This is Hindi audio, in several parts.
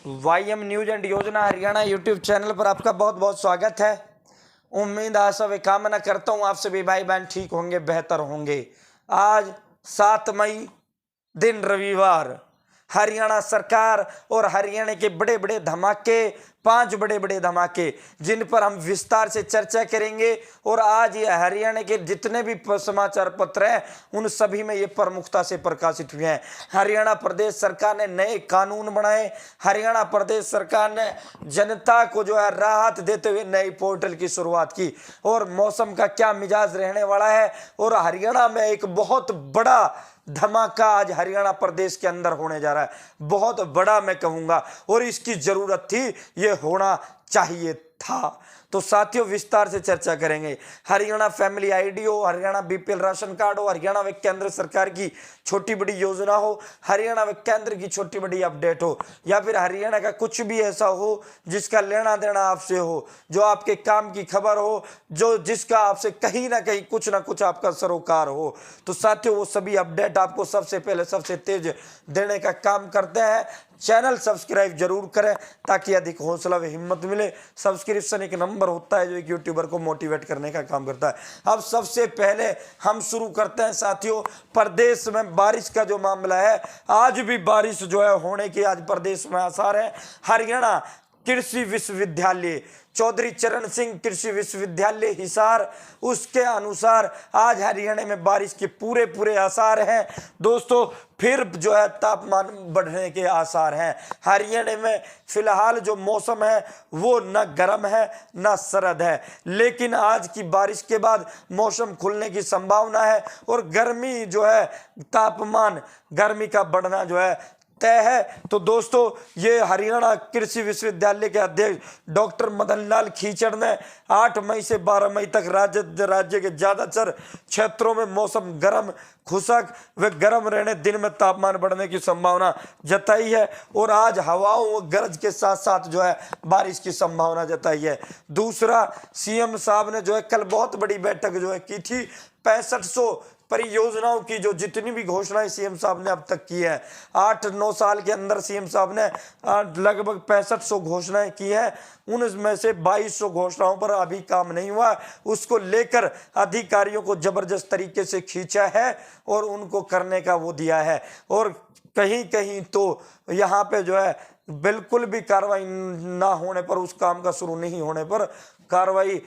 वाईएम न्यूज एंड योजना हरियाणा यूट्यूब चैनल पर आपका बहुत बहुत स्वागत है। उम्मीद आशा व कामना करता हूँ आप सभी भाई बहन ठीक होंगे, बेहतर होंगे। आज 7 मई दिन रविवार, हरियाणा सरकार और हरियाणा के बड़े बड़े धमाके, 5 बड़े बड़े धमाके जिन पर हम विस्तार से चर्चा करेंगे। और आज ये हरियाणा के जितने भी समाचार पत्र हैं उन सभी में ये प्रमुखता से प्रकाशित हुए हैं। हरियाणा प्रदेश सरकार ने नए कानून बनाए। हरियाणा प्रदेश सरकार ने जनता को जो है राहत देते हुए नई पोर्टल की शुरुआत की। और मौसम का क्या मिजाज रहने वाला है, और हरियाणा में एक बहुत बड़ा धमाका आज हरियाणा प्रदेश के अंदर होने जा रहा है, बहुत बड़ा मैं कहूंगा, और इसकी जरूरत थी, ये होना चाहिए था। तो साथियों विस्तार से चर्चा करेंगे। हरियाणा फैमिली आईडी हो, हरियाणा बीपीएल राशन कार्ड हो, हरियाणा व केंद्र सरकार की छोटी बड़ी योजना हो, हरियाणा व केंद्र की छोटी बड़ी अपडेट हो, या फिर हरियाणा का कुछ भी ऐसा हो जिसका लेना देना आपसे हो, जो आपके काम की खबर हो, जो जिसका आपसे कहीं ना कहीं कुछ ना कुछ आपका सरोकार हो, तो साथियों वो सभी अपडेट आपको सबसे पहले सबसे तेज देने का काम करते हैं। चैनल सब्सक्राइब जरूर करें ताकि अधिक हौसला व हिम्मत मिले। सब्सक्रिप्शन एक नंबर होता है जो एक यूट्यूबर को मोटिवेट करने का काम करता है। अब सबसे पहले हम शुरू करते हैं साथियों, प्रदेश में बारिश का जो मामला है। आज भी बारिश जो है होने की आज प्रदेश में आसार है। हरियाणा कृषि विश्वविद्यालय, चौधरी चरण सिंह कृषि विश्वविद्यालय हिसार, उसके अनुसार आज हरियाणा में बारिश के पूरे आसार हैं। दोस्तों फिर जो है तापमान बढ़ने के आसार हैं। हरियाणा में फिलहाल जो मौसम है वो न गर्म है न सर्द है, लेकिन आज की बारिश के बाद मौसम खुलने की संभावना है। और गर्मी जो है, तापमान गर्मी का बढ़ना जो है तय है। तो दोस्तों ये हरियाणा कृषि विश्वविद्यालय के अध्यक्ष डॉक्टर मदन लाल खीचड़ ने 8 मई से 12 मई तक राज्य के ज्यादातर क्षेत्रों में मौसम गर्म, खुशक व गर्म रहने, दिन में तापमान बढ़ने की संभावना जताई है। और आज हवाओं व गरज के साथ साथ जो है बारिश की संभावना जताई है। दूसरा, सीएम साहब ने जो है कल बहुत बड़ी बैठक जो है की थी। 6500 परियोजनाओं की जो जितनी भी घोषणाएं सीएम साहब ने अब तक की है, 8-9 साल के अंदर सीएम साहब ने लगभग 6500 घोषणाएं की है। उनमें से 2200 घोषणाओं पर अभी काम नहीं हुआ। उसको लेकर अधिकारियों को जबरदस्त तरीके से खींचा है और उनको करने का वो दिया है। और कहीं कहीं तो यहाँ पे जो है बिल्कुल भी कार्रवाई ना होने पर, उस काम का शुरू नहीं होने पर कार्रवाई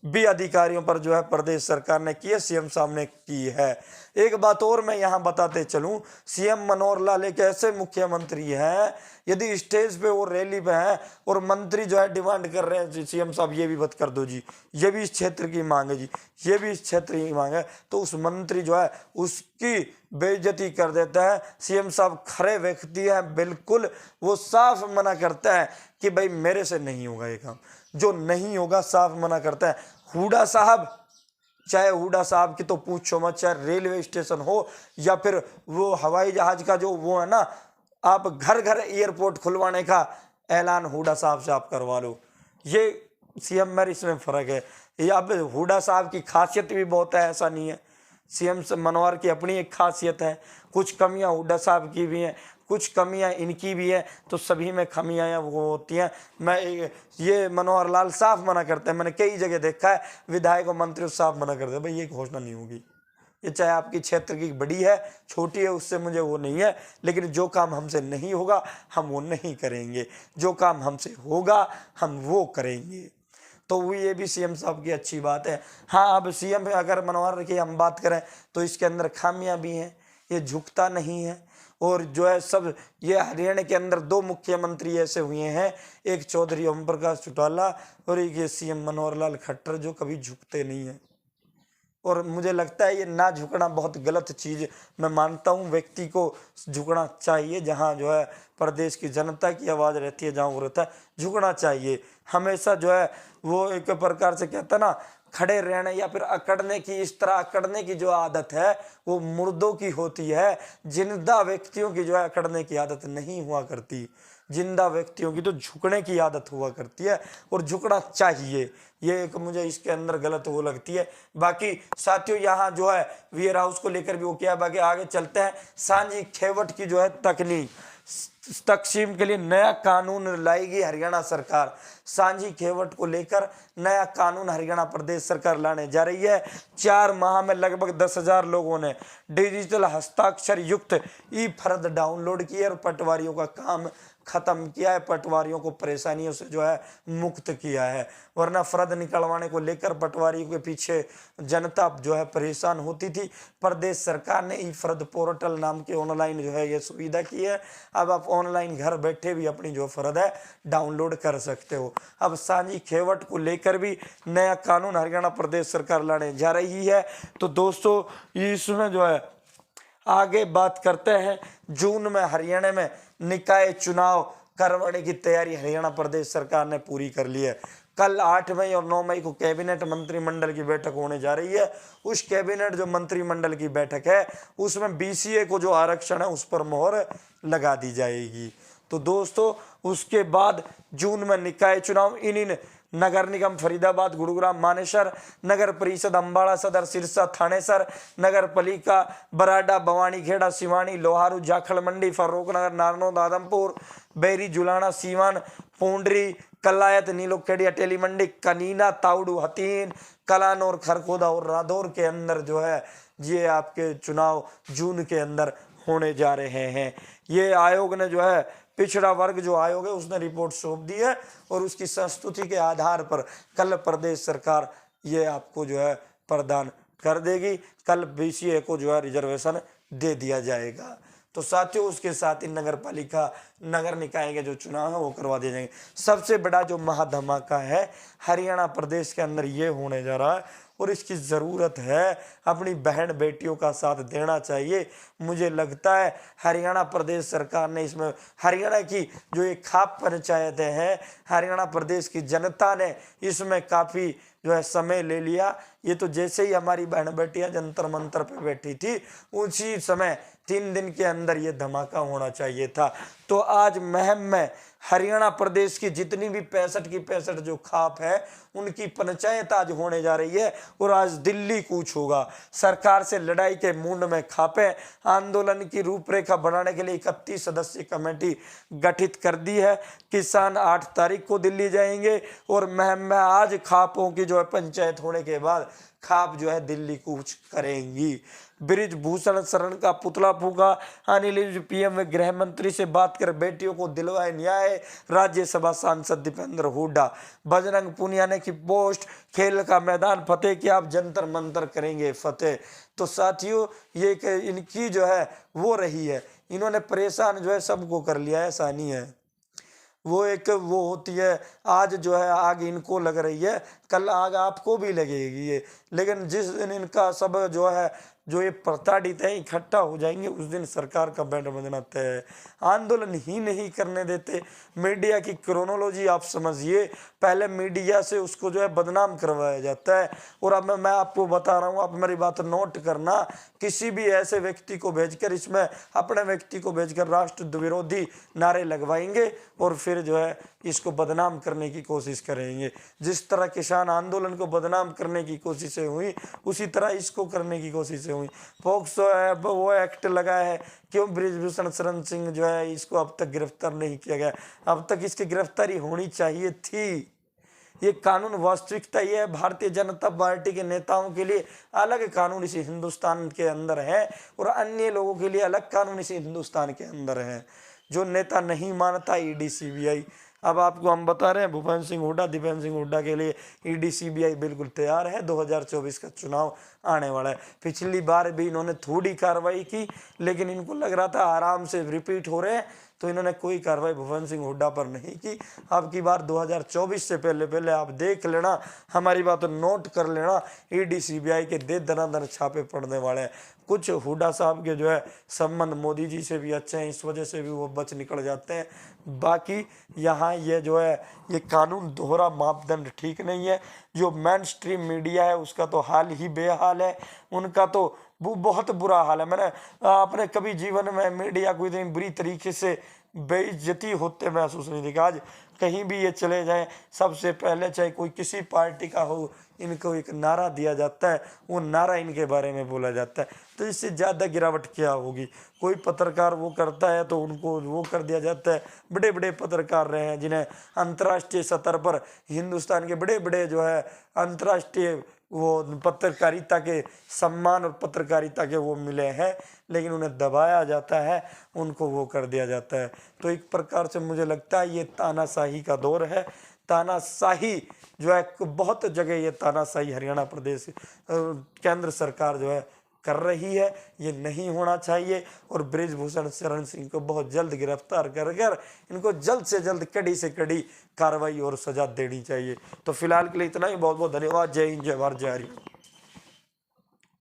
भी अधिकारियों पर जो है प्रदेश सरकार ने की है, सीएम साहब ने की है। एक बात और मैं यहाँ बताते चलूं, सीएम मनोहर लाल एक ऐसे मुख्यमंत्री हैं, यदि स्टेज पे वो रैली पे हैं और मंत्री जो है डिमांड कर रहे हैं सीएम साहब ये भी बंद कर दो जी, ये भी इस क्षेत्र की मांग है जी, ये भी इस क्षेत्र की मांग है, तो उस मंत्री जो है उसकी बेइज्जती कर देता है। सीएम साहब खरे व्यक्ति हैं, बिल्कुल वो साफ मना करता है कि भाई मेरे से नहीं होगा ये काम, जो नहीं होगा साफ मना करता है। हुड्डा साहब, चाहे हुड्डा साहब की तो पूछो मत, चाहे रेलवे स्टेशन हो या फिर वो हवाई जहाज का जो वो है ना, आप घर घर एयरपोर्ट खुलवाने का ऐलान हुड्डा साहब से आप करवा लो। ये सीएम में इसमें फर्क है। या फिर हुड्डा साहब की खासियत भी बहुत है, ऐसा नहीं है। सीएम मनोहर की अपनी एक खासियत है, कुछ कमियां हुड्डा साहब की भी हैं, कुछ कमियां इनकी भी है, तो सभी में कमियां वो होती हैं। मैं ये मनोहर लाल साफ मना करते हैं, मैंने कई जगह देखा है विधायक और मंत्री साफ मना करते हैं, भाई ये घोषणा नहीं होगी, ये चाहे आपकी क्षेत्र की बड़ी है छोटी है उससे मुझे वो नहीं है, लेकिन जो काम हमसे नहीं होगा हम वो नहीं करेंगे, जो काम हमसे होगा हम वो करेंगे। तो ये भी सीएम साहब की अच्छी बात है। हाँ, अब सीएम अगर मनोहर की हम बात करें तो इसके अंदर खामियां भी हैं, ये झुकता नहीं है। और जो है सब ये हरियाणा के अंदर 2 मुख्यमंत्री ऐसे हुए हैं, एक चौधरी ओम प्रकाश चौटाला और एक ये सीएम मनोहर लाल खट्टर, जो कभी झुकते नहीं है। और मुझे लगता है ये ना झुकना बहुत गलत चीज़ मैं मानता हूँ। व्यक्ति को झुकना चाहिए, जहाँ जो है प्रदेश की जनता की आवाज़ रहती है, जहाँ वो रहता है झुकना चाहिए हमेशा। जो है वो एक प्रकार से कहता ना, खड़े रहने या फिर अकड़ने की, इस तरह अकड़ने की जो आदत है वो मुर्दों की होती है। जिंदा व्यक्तियों की जो है अकड़ने की आदत नहीं हुआ करती, जिंदा व्यक्तियों की तो झुकने की आदत हुआ करती है, और झुकना चाहिए। ये एक मुझे इसके अंदर गलत वो लगती है। बाकी साथियों यहाँ जो है वेयर हाउस को लेकर भी वो किया। बाकी आगे चलते हैं। सांझी खेवट की जो है तकनीक, तकसीम के लिए नया कानून लाएगी हरियाणा सरकार। सांझी खेवट को लेकर नया कानून हरियाणा प्रदेश सरकार लाने जा रही है। 4 माह में लगभग 10,000 लोगों ने डिजिटल हस्ताक्षर युक्त ई फर्द डाउनलोड किया और पटवारियों का काम खत्म किया है। पटवारियों को परेशानियों से जो है मुक्त किया है, वरना फर्द निकलवाने को लेकर पटवारियों के पीछे जनता जो है परेशान होती थी। प्रदेश सरकार ने ई फर्द पोर्टल नाम के ऑनलाइन जो है ये सुविधा की है। अब आप ऑनलाइन घर बैठे भी अपनी जो फर्द है डाउनलोड कर सकते हो। अब सांझी खेवट को लेकर भी नया कानून हरियाणा प्रदेश सरकार लाने जा रही है। तो दोस्तों इसमें जो है आगे बात करते हैं। जून में हरियाणा में निकाय चुनाव करवाने की तैयारी हरियाणा प्रदेश सरकार ने पूरी कर ली है। कल 8 मई और 9 मई को कैबिनेट मंत्रिमंडल की बैठक होने जा रही है। उस कैबिनेट जो मंत्रिमंडल की बैठक है उसमें बीसीए को जो आरक्षण है उस पर मोहर लगा दी जाएगी। तो दोस्तों उसके बाद जून में निकाय चुनाव इन नगर निगम फरीदाबाद, गुरुग्राम, मानेसर, नगर परिषद अम्बाड़ा सदर, सिरसा, थानेसर, नगर पालिका बराडा, बवानीखेड़ा, सिवानी, लोहारू, जाखड़ मंडी, फर्रुखनगर, नारनौल, आदमपुर, बैरी, जुलाना, सीवान, पोंडरी, कलायत, नीलोखेड़ी, अटेली मंडी, कनीना, ताउडू, हतीन, कलान और खरखोदा और रादौर के अंदर जो है ये आपके चुनाव जून के अंदर होने जा रहे हैं। ये आयोग ने जो है पिछड़ा वर्ग जो आयोग है उसने रिपोर्ट सौंप दी है और उसकी संस्तुति के आधार पर कल प्रदेश सरकार ये आपको जो है प्रदान कर देगी। कल बीसीए को जो है रिजर्वेशन दे दिया जाएगा। तो साथियों उसके साथ ही नगर पालिका नगर निकाय के जो चुनाव है वो करवा दिए जाएंगे। सबसे बड़ा जो महाधमाका है हरियाणा प्रदेश के अंदर ये होने जा रहा है और इसकी ज़रूरत है। अपनी बहन बेटियों का साथ देना चाहिए। मुझे लगता है हरियाणा प्रदेश सरकार ने इसमें हरियाणा की जो एक खाप पंचायतें हैं हरियाणा प्रदेश की जनता ने इसमें काफ़ी जो है समय ले लिया। ये तो जैसे ही हमारी बहन बेटियां जंतर मंतर पे बैठी थी उसी समय 3 दिन के अंदर ये धमाका होना चाहिए था। तो आज महम में हरियाणा प्रदेश की जितनी भी 65 की 65 जो खाप है उनकी पंचायत आज होने जा रही है और आज दिल्ली कूच होगा। सरकार से लड़ाई के मूड में खापे आंदोलन की रूपरेखा बनाने के लिए 31 सदस्यीय कमेटी गठित कर दी है। किसान 8 तारीख को दिल्ली जाएंगे और महम में आज खापों की जो है पंचायत होने के बाद खाप जो है दिल्ली कूच करेंगी। ब्रिजभूषण शरण का पुतला फूका, अनिल विज पीएम व गृह मंत्री से बात कर बेटियों को दिलवाए न्याय, राज्यसभा सांसद दीपेंद्र हुड्डा। बजरंग पुनिया ने की पोस्ट, खेल का मैदान फतेह किया, आप जंतर मंतर करेंगे फतेह। तो साथियों ये इनकी जो है वो रही है, इन्होंने परेशान जो है सबको कर लिया है, ऐसा नहीं है। वो एक वो होती है आज जो है आग इनको लग रही है कल आग आपको भी लगेगी ये। लेकिन जिस दिन इनका सब जो है जो ये प्रताड़ित है इकट्ठा हो जाएंगे उस दिन सरकार का बैंड बजना तय है। आंदोलन ही नहीं करने देते। मीडिया की क्रोनोलॉजी आप समझिए, पहले मीडिया से उसको जो है बदनाम करवाया जाता है और अब मैं आपको बता रहा हूँ, आप मेरी बात नोट करना। किसी भी ऐसे व्यक्ति को भेजकर इसमें अपने व्यक्ति को भेजकर राष्ट्र विरोधी नारे लगवाएंगे और फिर जो है इसको बदनाम करने की कोशिश करेंगे। जिस तरह किसान आंदोलन को बदनाम करने की कोशिशें हुई उसी तरह इसको करने की कोशिशें हुई। पॉक्सो है वो एक्ट लगा है, क्यों ब्रिजभूषण शरण सिंह जो है इसको अब तक गिरफ्तार नहीं किया गया? अब तक इसकी गिरफ्तारी होनी चाहिए थी। ये कानून वास्तविकता ये है, भारतीय जनता पार्टी के नेताओं के लिए अलग कानून इसी हिंदुस्तान के अंदर है और अन्य लोगों के लिए अलग कानून इसी हिंदुस्तान के अंदर है। जो नेता नहीं मानता ईडी सीबीआई, अब आपको हम बता रहे हैं भूपेंद्र सिंह हुड्डा, दीपेंद्र सिंह हुड्डा के लिए ईडी सीबीआई बिल्कुल तैयार है। 2024 का चुनाव आने वाला है। पिछली बार भी इन्होंने थोड़ी कार्रवाई की लेकिन इनको लग रहा था आराम से रिपीट हो रहे हैं तो इन्होंने कोई कार्रवाई भूपेंद्र सिंह हुड्डा पर नहीं की। अब की बार 2024 से पहले आप देख लेना, हमारी बात नोट कर लेना, ईडी सीबीआई के दे दनादन छापे पड़ने वाले हैं। कुछ हुड्डा साहब के जो है संबंध मोदी जी से भी अच्छे हैं, इस वजह से भी वो बच निकल जाते हैं। बाकी यहाँ ये जो है ये कानून दोहरा मापदंड ठीक नहीं है। जो मेन स्ट्रीम मीडिया है उसका तो हाल ही बेहाल है। उनका तो वो बहुत बुरा हाल है। मैंने अपने कभी जीवन में मीडिया को इतनी बुरी तरीके से बेइज्जती होते महसूस नहीं देखा। आज कहीं भी ये चले जाएं, सबसे पहले चाहे कोई किसी पार्टी का हो, इनको एक नारा दिया जाता है, वो नारा इनके बारे में बोला जाता है। तो इससे ज़्यादा गिरावट क्या होगी? कोई पत्रकार वो करता है तो उनको वो कर दिया जाता है। बड़े बड़े पत्रकार रहे हैं जिन्हें अंतर्राष्ट्रीय स्तर पर हिंदुस्तान के बड़े बड़े जो है अंतर्राष्ट्रीय वो पत्रकारिता के सम्मान और पत्रकारिता के वो मिले हैं, लेकिन उन्हें दबाया जाता है, उनको वो कर दिया जाता है। तो एक प्रकार से मुझे लगता है ये तानाशाही का दौर है। तानाशाही जो है बहुत जगह ये तानाशाही हरियाणा प्रदेश केंद्र सरकार जो है कर रही है, ये नहीं होना चाहिए। और बृजभूषण शरण सिंह को बहुत जल्द गिरफ्तार कर इनको जल्द से जल्द कड़ी से कड़ी कार्रवाई और सजा देनी चाहिए। तो फिलहाल के लिए इतना ही। बहुत बहुत धन्यवाद। जय हिंद, जय भारत, जय हरियाणा।